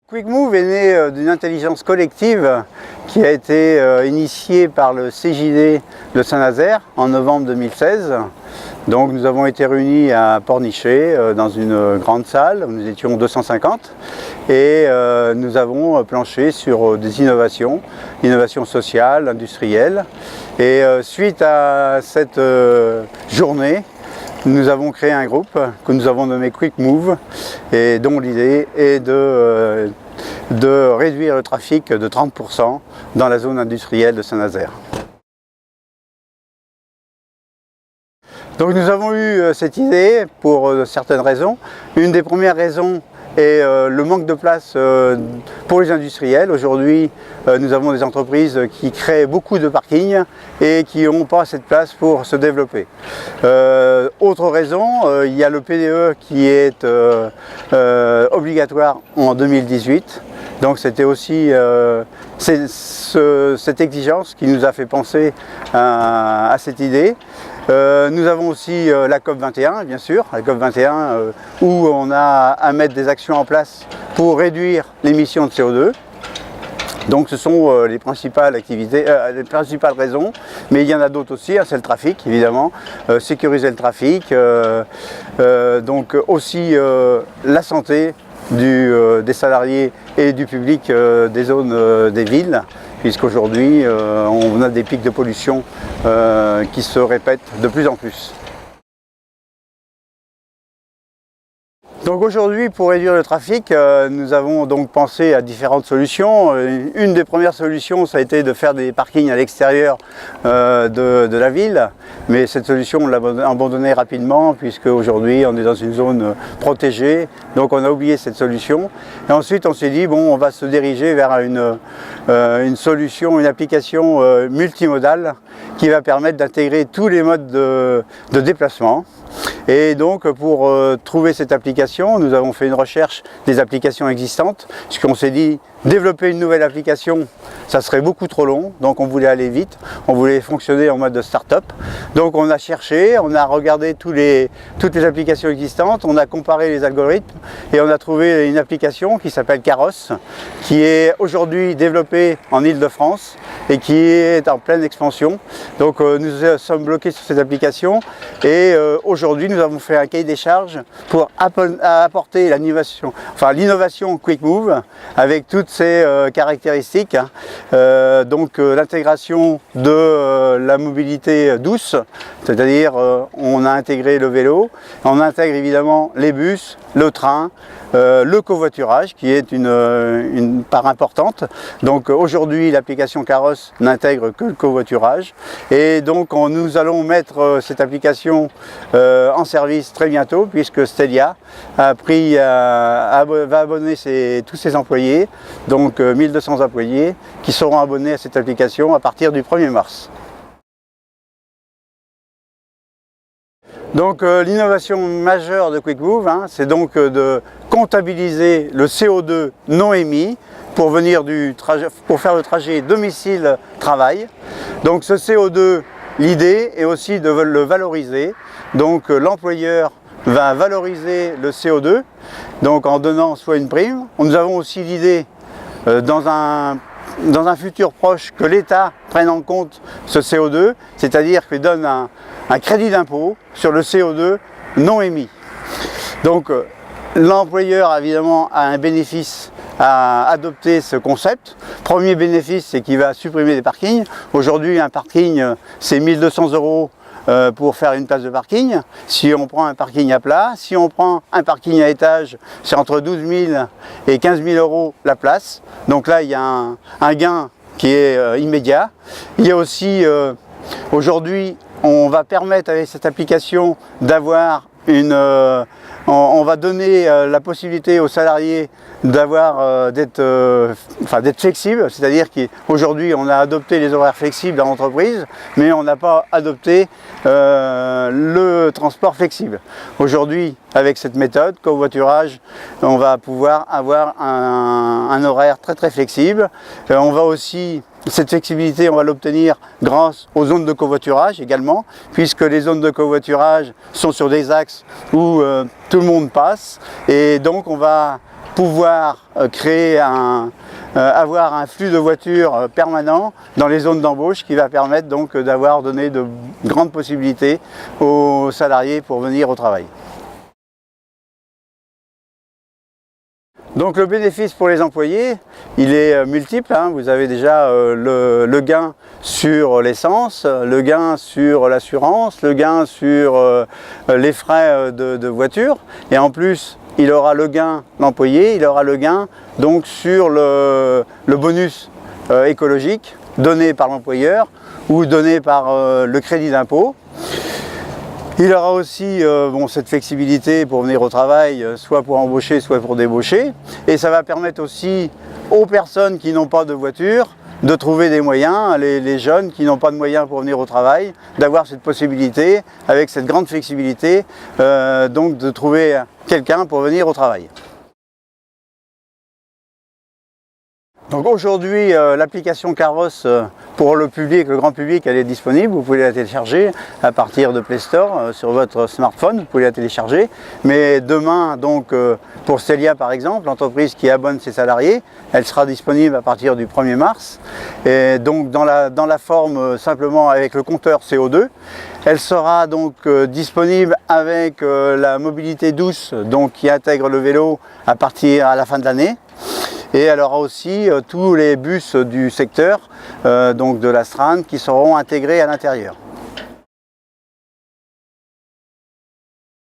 QuickMove est né d'une intelligence collective qui a été initiée par le CJD de Saint-Nazaire en novembre 2016. Donc nous avons été réunis à Pornichet dans une grande salle où nous étions 250 et nous avons planché sur des innovations sociales, industrielles. Et suite à cette journée, nous avons créé un groupe que nous avons nommé QuickMove et dont l'idée est de réduire le trafic de 30% dans la zone industrielle de Saint-Nazaire. Donc nous avons eu cette idée pour certaines raisons. Une des premières raisons est le manque de place pour les industriels. Aujourd'hui, nous avons des entreprises qui créent beaucoup de parkings et qui n'ont pas assez de place pour se développer. Autre raison, il y a le PDE qui est obligatoire en 2018. Donc c'était aussi cette exigence qui nous a fait penser à cette idée. Nous avons aussi la COP21, bien sûr, la COP21 où on a à mettre des actions en place pour réduire l'émission de CO2. Donc ce sont les principales activités, les principales raisons, mais il y en a d'autres aussi, c'est le trafic évidemment, sécuriser le trafic, donc aussi la santé des salariés et du public des zones des villes, puisqu'aujourd'hui on a des pics de pollution qui se répètent de plus en plus. Donc aujourd'hui, pour réduire le trafic, nous avons donc pensé à différentes solutions. Une des premières solutions, ça a été de faire des parkings à l'extérieur de la ville. Mais cette solution, on l'a abandonnée rapidement, puisque aujourd'hui, on est dans une zone protégée. Donc on a oublié cette solution. Et ensuite, on s'est dit, bon, on va se diriger vers une solution, une application multimodale qui va permettre d'intégrer tous les modes de déplacement. Et donc pour trouver cette application, nous avons fait une recherche des applications existantes, puisqu'on s'est dit développer une nouvelle application, ça serait beaucoup trop long, donc on voulait aller vite, on voulait fonctionner en mode de start-up. Donc on a cherché, on a regardé toutes les applications existantes, on a comparé les algorithmes et on a trouvé une application qui s'appelle Caros, qui est aujourd'hui développée en Île-de-France et qui est en pleine expansion. Donc nous sommes bloqués sur cette application et aujourd'hui nous avons fait un cahier des charges pour apporter l'innovation QuickMove avec toutes ses caractéristiques. Donc l'intégration de la mobilité douce, c'est-à-dire on a intégré le vélo, on intègre évidemment les bus, le train, le covoiturage qui est une part importante. Donc aujourd'hui l'application Caros n'intègre que le covoiturage et donc nous allons mettre cette application en service très bientôt, puisque Stelia va abonner tous ses employés, donc 1200 employés qui seront abonnés à cette application à partir du 1er mars. Donc l'innovation majeure de QuickMove, c'est donc de comptabiliser le CO2 non émis pour faire le trajet domicile-travail. Donc ce CO2, l'idée est aussi de le valoriser. Donc l'employeur va valoriser le CO2 donc en donnant soit une prime. Nous avons aussi l'idée dans un futur proche que l'État prenne en compte ce CO2, c'est-à-dire qu'il donne un crédit d'impôt sur le CO2 non émis. Donc l'employeur évidemment a un bénéfice à adopter ce concept. Premier bénéfice, c'est qu'il va supprimer des parkings. Aujourd'hui un parking c'est 1200 € pour faire une place de parking, si on prend un parking à plat. Si on prend un parking à étage, c'est entre 12 000 et 15 000 € la place. Donc là, il y a un gain qui est immédiat. Il y a aussi, aujourd'hui, on va permettre avec cette application d'avoir on va donner la possibilité aux salariés d'être flexible, c'est-à-dire qu'aujourd'hui on a adopté les horaires flexibles dans l'entreprise, mais on n'a pas adopté le transport flexible. Aujourd'hui, avec cette méthode, covoiturage, on va pouvoir avoir un horaire très flexible. On va aussi Cette flexibilité, on va l'obtenir grâce aux zones de covoiturage également, puisque les zones de covoiturage sont sur des axes où tout le monde passe, et donc on va pouvoir avoir un flux de voitures permanent dans les zones d'embauche qui va permettre donc d'avoir donné de grandes possibilités aux salariés pour venir au travail. Donc le bénéfice pour les employés, il est multiple, hein. Vous avez déjà le gain sur l'essence, le gain sur l'assurance, le gain sur les frais de voiture, et en plus il aura le gain, l'employé, il aura le gain donc sur le bonus écologique donné par l'employeur ou donné par le crédit d'impôt. Il aura aussi cette flexibilité pour venir au travail, soit pour embaucher, soit pour débaucher. Et ça va permettre aussi aux personnes qui n'ont pas de voiture de trouver des moyens, les jeunes qui n'ont pas de moyens pour venir au travail, d'avoir cette possibilité, avec cette grande flexibilité, donc de trouver quelqu'un pour venir au travail. Donc aujourd'hui, l'application Carross pour le public, le grand public, elle est disponible. Vous pouvez la télécharger à partir de Play Store sur votre smartphone. Vous pouvez la télécharger. Mais demain, donc pour Celia par exemple, l'entreprise qui abonne ses salariés, elle sera disponible à partir du 1er mars. Et donc dans la forme simplement avec le compteur CO2. Elle sera donc disponible avec la mobilité douce, donc qui intègre le vélo à la fin de l'année. Et elle aura aussi tous les bus du secteur, donc de la Strand, qui seront intégrés à l'intérieur.